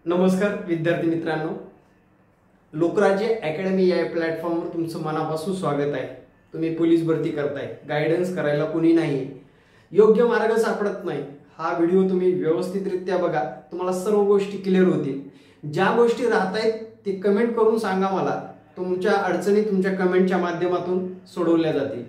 नमस्कार विद्यार्थी मित्रांनो, लोकराज्य अकॅडमी या प्लॅटफॉर्मवर तुमचं मनापासून स्वागत आहे। तुम्ही पोलीस भरती करताय, गायडन्स करायला कोणी नाही, योग्य मार्ग सापडत नाही, हा व्हिडिओ तुम्ही व्यवस्थितरित्या बघा, तुम्हाला सर्व गोष्टी क्लिअर होतील। ज्या गोष्टी राहतायत ते कमेंट करून सांगा, मला तुमच्या अडचणी तुमच्या कमेंटच्या माध्यमातून सोडवल्या जातील।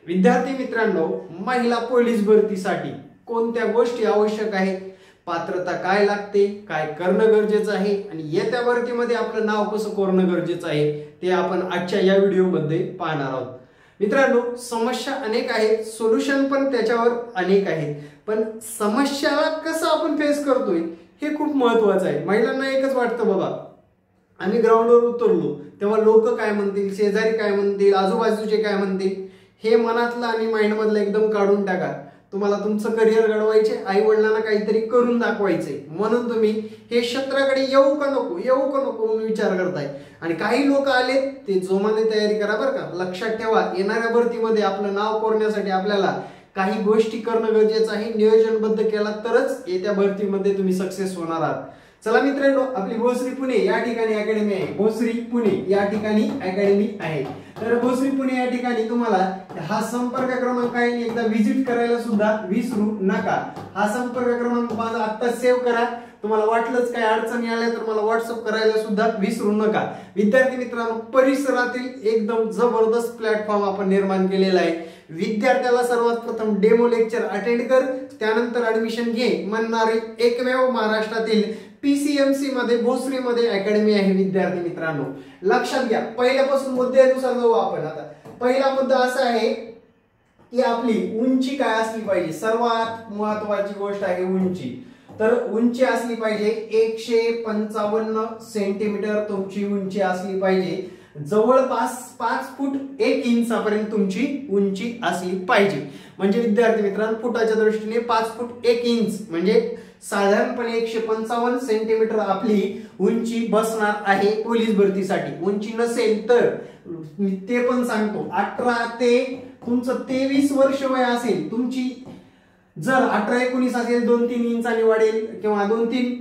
विद्यार्थी मित्रांनो, महिला पोलीस भरतीसाठी कोणत्या गोष्टी आवश्यक आहेत, पात्रता काय लागते, काय करणं गरजेचं आहे आणि येत्या भरतीमध्ये आपलं नाव कसं कोरणं गरजेचं आहे ते आपण आजच्या या व्हिडिओमध्ये पाहणार आहोत। मित्रांनो, समस्या अनेक आहेत, सोल्युशन पण त्याच्यावर अनेक आहेत, पण समस्याला कसं आपण फेस करतोय हे खूप महत्त्वाचं आहे। महिलांना एकच वाटतं, बाबा आम्ही ग्राउंडवर उतरलो तेव्हा लोक काय म्हणतील, शेजारी काय म्हणतील, आजूबाजूचे काय म्हणतील, हे मनातलं आणि माइंड मधलं एकदम काढून टाका। तुम्हाला तुमचं करिअर घडवायचे, आई वडिलांना काहीतरी करून दाखवायचे, म्हणून तुम्ही हे क्षेत्राकडे येऊ का नको म्हणून विचार करताय। आणि काही लोक आले ते जोमाने तयारी करा बरं का। लक्षात ठेवा, येणाऱ्या भरतीमध्ये आपलं नाव कोरण्यासाठी आपल्याला काही गोष्टी करणं गरजेचं आहे। नियोजनबद्ध केला तरच येत्या भरतीमध्ये तुम्ही सक्सेस होणार आहात। चला मित्रांनो, आपली भोसरी पुणे या ठिकाणी अकॅडमी आहे। भोसरी पुणे या ठिकाणी अकॅडमी आहे। तर भोसरी पुणे या ठिकाणी तुम्हाला हा संपर्क क्रमांक आहे, एकदा व्हिजिट करायला सुद्धा विसरू नका। हा संपर्क क्रमांक माझा आता सेव्ह करा। तुम्हाला वाटलंच काय अडचणी आल्या तर मला व्हॉट्सअप करायला सुद्धा विसरू नका। विद्यार्थी मित्रांनो, परिसरातील एकदम जबरदस्त प्लॅटफॉर्म आपण निर्माण केलेला आहे। विद्यार्थ्याला सर्वात प्रथम डेमो लेक्चर अटेंड कर, त्यानंतर ऍडमिशन घे म्हणणारी एकमेव महाराष्ट्रातील पीसीएमसी मध्ये भोसरी मध्ये अकॅडमी आहे। विद्यार्थी मित्रांनो, लक्षात घ्या, पहिल्यापासून मुद्द्यानुसार जाऊ आपण। आता पहिला मुद्दा असा आहे की आपली उंची काय असली पाहिजे। सर्वात महत्त्वाची गोष्ट आहे उंची। तर उंची असली पाहिजे 155 सेंटीमीटर तुमची उंची असली पाहिजे। जवळपास 5 फूट 1 इंचापर्यंत तुमची उंची असली पाहिजे। म्हणजे विद्यार्थी मित्रांनो, फुटाच्या दृष्टीने 5 फूट 1 इंच म्हणजे साधारणपणे 155 सेंटीमीटर आपली उंची बसणार आहे पोलीस भरतीसाठी। उंची नसेल तर ते पण सांगतो, 18 ते तुमचं 23 वर्ष वय असेल तुमची, जर 18-19 असेल 2-3 इंचांनी वाढेल किंवा 2-3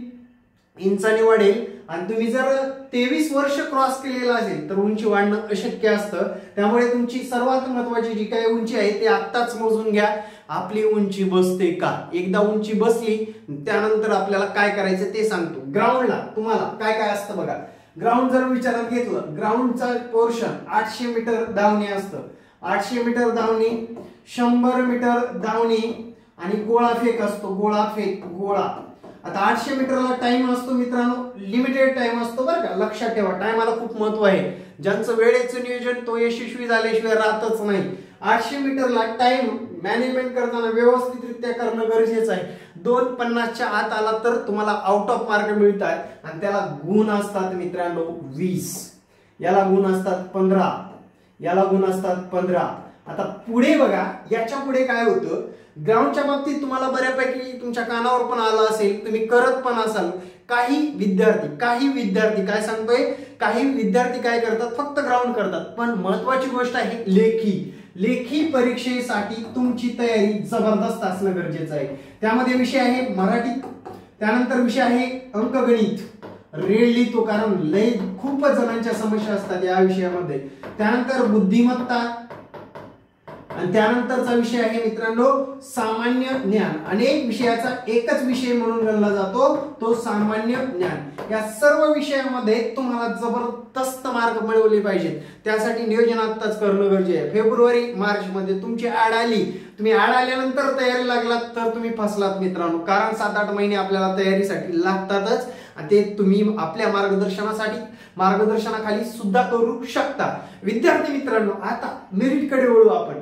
इंचांनी वाढेल, आणि तुम्ही जर 23 वर्ष क्रॉस केलेला असेल तर उंची वाढणं अशक्य असतं। त्यामुळे तुमची सर्वात महत्त्वाची जी काही उंची आहे ते आत्ताच मोजून घ्या, आपली उंची बसते का। एकदा उंची बसली त्यानंतर आपल्याला काय करायचं ते सांगतो। ग्राउंडला तुम्हाला काय काय असतं बघा। ग्राउंड जर विचारात घेतलं, ग्राउंडचा पोर्शन 800 मीटर धावणे असतं। 800 मीटर धावणे, 100 मीटर धावणे आणि गोळा फेक असतो। गोळा आता 800 मीटरला टाइम असतो मित्रांनो, लिमिटेड टाइम असतो बरं का। लक्षात ठेवा, टाइमाला खूप महत्व आहे। ज्यांचं वेळेचं नियोजन तो यशस्वी झाल्याशिवाय राहतच नाही। 800 मीटरला टाइम मॅनेजमेंट करताना व्यवस्थितरित्या करणं गरजेचं आहे। 2:50च्या आत आला तर तुम्हाला आउट ऑफ मार्क मिळतात आणि त्याला गुण असतात मित्रांनो 20, याला गुण असतात 15, याला गुण असतात 15। आता पुढे बघा, याच्या पुढे काय होतं, ग्राउंडच्या बाबतीत तुम्हाला बऱ्यापैकी तुमच्या कानावर पण आलं असेल, तुम्ही करत पण असाल। काही विद्यार्थी काय सांगतोय, काही विद्यार्थी काय करतात, फक्त ग्राउंड करतात। पण महत्वाची गोष्ट आहे लेखी परीक्षेसाठी तुमची तयारी जबरदस्त असणं गरजेचं आहे। त्यामध्ये विषय आहे मराठी, त्यानंतर विषय आहे अंकगणित, रेड लिहितो कारण खूपच जणांच्या समस्या असतात या विषयामध्ये। त्यानंतर बुद्धिमत्ता आणि त्यानंतरचा विषय आहे मित्रांनो सामान्य ज्ञान। अनेक विषयाचा एकच विषय म्हणून गणला जातो तो सामान्य ज्ञान। या सर्व विषयामध्ये तुम्हाला जबरदस्त मार्क मिळवले पाहिजेत, त्यासाठी नियोजन आत्ताच करणं गरजेचं आहे। फेब्रुवारी-मार्च मध्ये तुमची ऍड आली, तुम्ही ऍड आल्यानंतर तयारी लागलात तर तुम्ही फसलात मित्रांनो, कारण 7-8 महिने आपल्याला तयारीसाठी लागतातच। ते तुम्ही आपल्या मार्गदर्शनाखाली सुद्धा करू शकता। विद्यार्थी मित्रांनो, आता मेरिट कडे वळू आपण।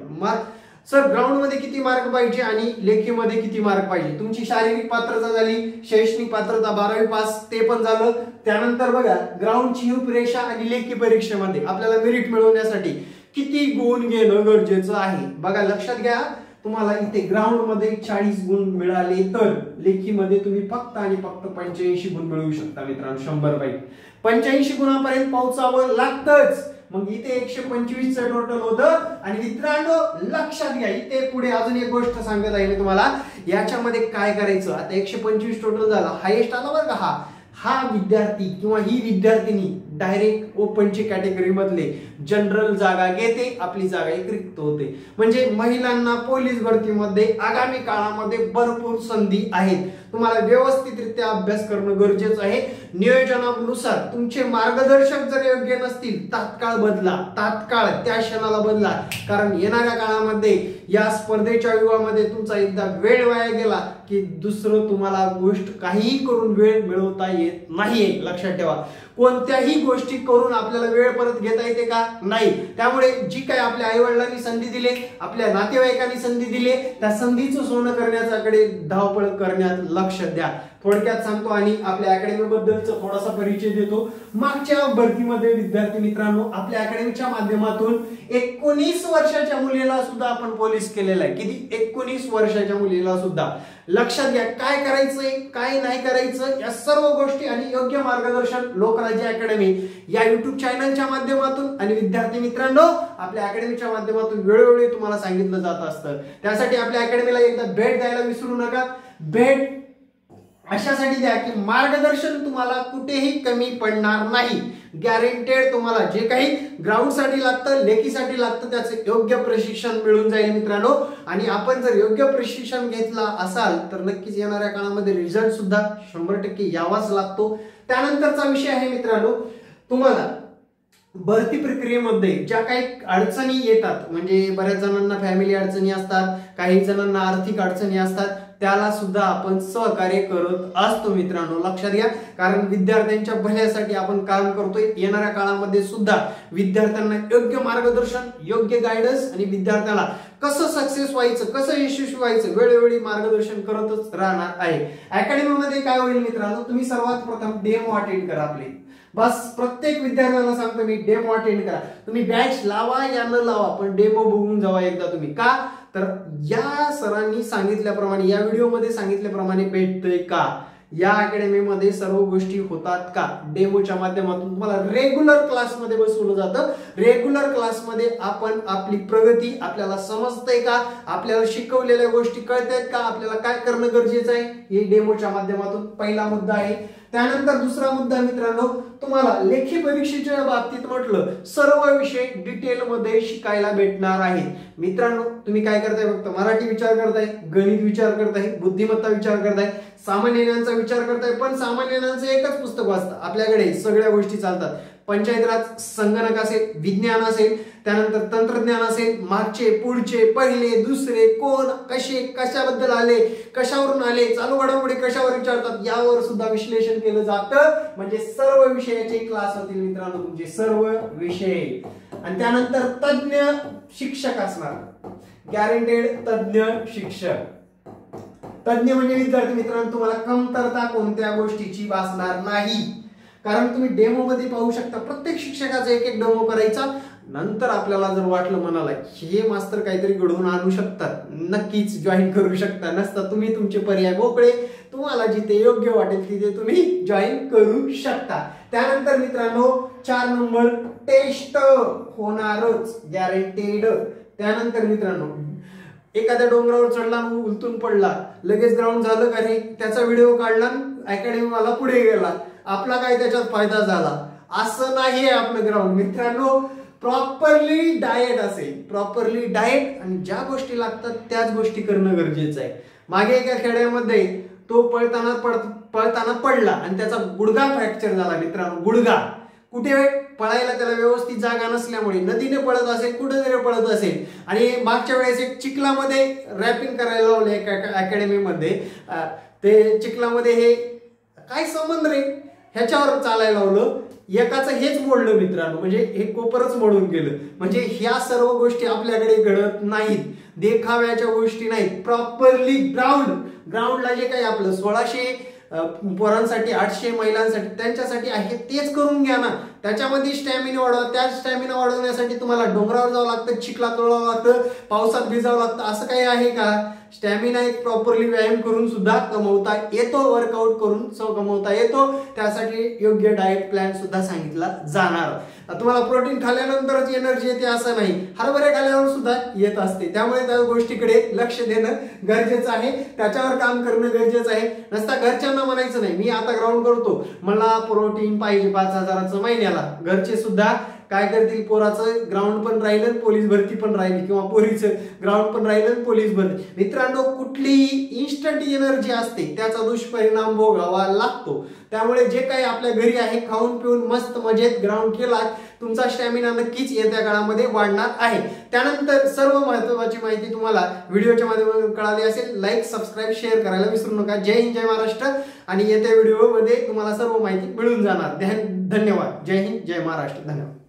सर, ग्राउंड मध्ये किती मार्क पाहिजे आणि लेखीमध्ये किती मार्क पाहिजे। तुमची शारीरिक पात्रता झाली, शैक्षणिक पात्रता 12वी पास ते पण झालं। त्यानंतर बघा, ग्राउंडची रूपरेषा आणि लेखी परीक्षेमध्ये आपल्याला मेरिट मिळवण्यासाठी किती गुण घेणं गरजेचं आहे बघा। लक्षात घ्या, तुम्हाला इथे ग्राउंड मध्ये 40 गुण मिळाले तर लेखीमध्ये तुम्ही फक्त आणि फक्त 85 गुण मिळवू शकता मित्रांनो। 100 पैकी 85 गुणापर्यंत पोहोचावं लागतंच। मग इथे 125 चं टोटल होतं। आणि मित्रांनो लक्षात घ्या, इथे पुढे अजून एक गोष्ट सांगत आहे मी तुम्हाला, याच्यामध्ये काय करायचं। आता 125 टोटल झाला, हायेस्ट आला बरं का, हा विद्यार्थी किंवा ही विद्यार्थिनी डायरेक्ट ओपनची कॅटेगरी मधले जनरल जागा घेते, आपली जागा एक रिक्त होते. म्हणजे महिलांना पोलीस भरतीमध्ये आगामी काळामध्ये भरपूर संधी आहेत. तुम्हाला व्यवस्थितरित्या अभ्यास करणं गरजेचं आहे. नियोजनानुसार तुमचे मार्गदर्शक जर योग्य नसतील तात्काळ बदला, तात्काळ त्या क्षणाला बदला. कारण येणाऱ्या काळामध्ये या स्पर्धेच्या युगामध्ये तुमचा एकदा वेळ वाया गेला की दुसरं तुम्हाला गोष्ट काहीही करून वेळ मिळवता येत नाहीये. लक्षात ठेवा, कोणत्याही गोष्टी करून आपल्याला वेळ परत घेता येते का? नाही. त्यामुळे जी काही आपल्या आई वडिलांनी संधी दिली, आपल्या नातेवाईकांनी संधी दिली, त्या संधीचं सोनं करण्याच्याकडे धावपळ करण्यात लक्ष द्या. थोडक्यात सांगतो आणि आपल्या अकॅडमी बद्दलचा थोडासा परिचय देतो. मागच्या भरतीमध्ये विद्यार्थी मित्रांनो आपल्या अकॅडमीच्या माध्यमातून 19 वर्षाच्या मुलीला सुद्धा आपण पोलीस केलेला आहे. किती? 19 वर्षाच्या मुलीला सुद्धा. लक्षात घ्या, काय करायचंय काय नाही करायचं या सर्व गोष्टी आणि योग्य मार्गदर्शन लोकराज्य अकॅडमी या युट्यूब चॅनलच्या माध्यमातून आणि विद्यार्थी मित्रांनो आपल्या अकॅडमीच्या माध्यमातून वेळोवेळी तुम्हाला सांगितलं जात असतं. त्यासाठी आपल्या अकॅडमीला एकदा भेट द्यायला विसरू नका. भेट अशासाठी द्या की मार्गदर्शन तुम्हाला कुठेही कमी पडणार नाही. गॅरंटेड तुम्हाला जे काही ग्राउंड साठी लागतं, लेखीसाठी लागतं त्याचं योग्य प्रशिक्षण मिळून जाईल मित्रांनो. आणि आपण जर योग्य प्रशिक्षण घेतला असाल तर नक्कीच येणाऱ्या काळामध्ये रिझल्ट सुद्धा 100% यावाच लागतो. त्यानंतरचा विषय आहे मित्रांनो, तुम्हाला भरती प्रक्रियेमध्ये ज्या काही अडचणी येतात, म्हणजे बऱ्याच जणांना फॅमिली अडचणी असतात, काही जणांना आर्थिक अडचणी असतात, त्याला सुद्धा आपण सहकार्य करत असतो मित्रांनो. लक्षात घ्या, कारण विद्यार्थ्यांच्या भल्यासाठी आपण काम करतोय. येणाऱ्या काळामध्ये सुद्धा विद्यार्थ्यांना योग्य मार्गदर्शन, योग्य गायडन्स आणि विद्यार्थ्याला कसं सक्सेस व्हायचं, कसं यशस्वी व्हायचं वेळोवेळी मार्गदर्शन करतच राहणार आहे. अकॅडमीमध्ये काय होईल मित्रांनो, तुम्ही सर्वात प्रथम डेमो अटेंड करा आपले. बस प्रत्येक विद्यार्थ्याला सांगतो मी, डेमो अटेंड करा. तुम्ही बॅच लावा या न लावा पण डेमो बघून जावा एकदा तुम्ही. का तर या सरांनी सांगितल्याप्रमाणे, या व्हिडिओमध्ये सांगितल्याप्रमाणे भेटतंय का, या अकॅडमीमध्ये सर्व गोष्टी होतात का. डेमोच्या माध्यमातून तुम्हाला रेग्युलर क्लासमध्ये बसवलं जातं. रेग्युलर क्लासमध्ये आपण आपली प्रगती आपल्याला समजते का, आपल्याला शिकवलेल्या गोष्टी कळतायत का, आपल्याला काय करणं गरजेचं आहे, हे डेमोच्या माध्यमातून पहिला मुद्दा आहे. त्यानंतर दुसरा मुद्दा मित्रांनो, तुम्हाला लेखी परीक्षेच्या बाबतीत म्हटलं सर्व विषय डिटेल मध्ये शिकायला भेटणार आहे. मित्रांनो तुम्ही काय करताय, फक्त मराठी विचार करताय, गणित विचार करताय, बुद्धिमत्ता विचार करताय, सामान्य ज्ञानाचा विचार करताय, पण सामान्य ज्ञानाचं एकच पुस्तक वाचता. आपल्याकडे सगळ्या गोष्टी चालतात. पंचायत राज, संगणक असेल, विज्ञान असेल, त्यानंतर तंत्रज्ञान असेल, मागचे पुढचे पहिले दुसरे कोण कसे कशाबद्दल आले, कशावरून आले, चालू घडामोडी कशावर विचारतात यावर सुद्धा विश्लेषण केलं जातं. म्हणजे सर्व विषयाचे क्लास होतील मित्रांनो, तुमचे सर्व विषय. आणि त्यानंतर तज्ञ शिक्षक असणार, गॅरंटेड तज्ञ शिक्षक. तज्ञ म्हणजे विद्यार्थी मित्रांनो तुम्हाला कमतरता कोणत्या गोष्टीची भासणार नाही. कारण तुम्ही डेमो मध्ये पाहू शकता प्रत्येक शिक्षकाचा एक एक डेमो करायचा. नंतर आपल्याला जर वाटलं मनाला हे मास्तर काहीतरी घडवून आणू शकतात, नक्कीच जॉईन करू शकता. नसता तुम्ही तुमचे पर्याय मोकळे, तुम्हाला जिथे योग्य वाटेल तिथे तुम्ही जॉईन करू शकता. त्यानंतर मित्रांनो 4 नंबर टेस्ट होणारच, गॅरंटेड. त्यानंतर मित्रांनो एखाद्या डोंगरावर चढला, उलटून पडला, लगेच ग्राउंड झालं का रे, त्याचा व्हिडिओ काढला, अकॅडमी वाला पुढे गेला, आपला काय त्याच्यात फायदा झाला, असं नाहीये आपलं ग्राउंड मित्रांनो. प्रॉपरली डाएट असेल, प्रॉपरली डाएट आणि ज्या गोष्टी लागतात त्याच गोष्टी करणं गरजेचं आहे. मागे एका खेड्यामध्ये तो पळताना पडला आणि त्याचा गुडघा फ्रॅक्चर झाला मित्रांनो. गुडघा कुठे पळायला त्याला व्यवस्थित जागा नसल्यामुळे, नदीने पळत असेल, कुठेतरी पळत असेल, आणि मागच्या वेळेस एक चिखलामध्ये रॅपिंग करायला लावले एका अकॅडमीमध्ये. ते चिखलामध्ये हे काय संबंध रे, ह्याच्यावर चालायला लावलं, एकाचं हेच मोडलं मित्रांनो, म्हणजे हे कोपरच मोडून गेलं. म्हणजे ह्या सर्व गोष्टी आपल्याकडे घडत नाहीत, देखाव्याच्या गोष्टी नाहीत. प्रॉपरली ग्राउंडला जे काही आपलं 1600 पोरांसाठी, 800 महिलांसाठी, त्यांच्यासाठी आहे तेच करून घ्या ना. त्याच्यामध्ये स्टॅमिना वाढवा. त्या स्टॅमिना वाढवण्यासाठी तुम्हाला डोंगरावर जावं लागतं, चिखलात तोडावं लागतं, पावसात भिजावं लागतं, असं काही आहे का? स्टॅमिना एक प्रॉपरली व्यायाम करून सुद्धा कमवता येतो, वर्कआउट करून कमवता येतो. त्यासाठी योग्य डाएट प्लॅन सुद्धा सांगितला जाणार. तुम्हाला प्रोटीन खाल्ल्यानंतरच एनर्जी येते असं नाही, हरभरे खाल्ल्यावर सुद्धा येत असते. त्यामुळे त्या गोष्टीकडे लक्ष देणं गरजेचं आहे, त्याच्यावर काम करणं गरजेचं आहे. नसता घरच्यांना म्हणायचं नाही मी आता ग्राउंड करतो, मला प्रोटीन पाहिजे 5,000चं महिन्याला. घरचे सुद्धा काय करतील, पोराचं ग्राउंड पण राहिलं, पोलीस भरती पण राहिली, किंवा पोरीचं ग्राउंड पण राहिलं, पोलीस भरती. मित्रांनो, कुठलीही इन्स्टंट एनर्जी असते त्याचा दुष्परिणाम भोगावा लागतो. त्यामुळे जे काही आपल्या घरी आहे खाऊन पिऊन मस्त मजेत ग्राउंड केला, तुमचा स्टॅमिना नक्कीच येत्या काळामध्ये वाढणार आहे. त्यानंतर सर्व महत्त्वाची माहिती तुम्हाला व्हिडिओच्या माध्यमातून कळाली असेल. लाईक, सबस्क्राईब, शेअर करायला विसरू नका. जय हिंद, जय महाराष्ट्र. आणि येत्या व्हिडिओमध्ये तुम्हाला सर्व माहिती मिळून जाणार. धन्यवाद. जय हिंद, जय महाराष्ट्र. धन्यवाद.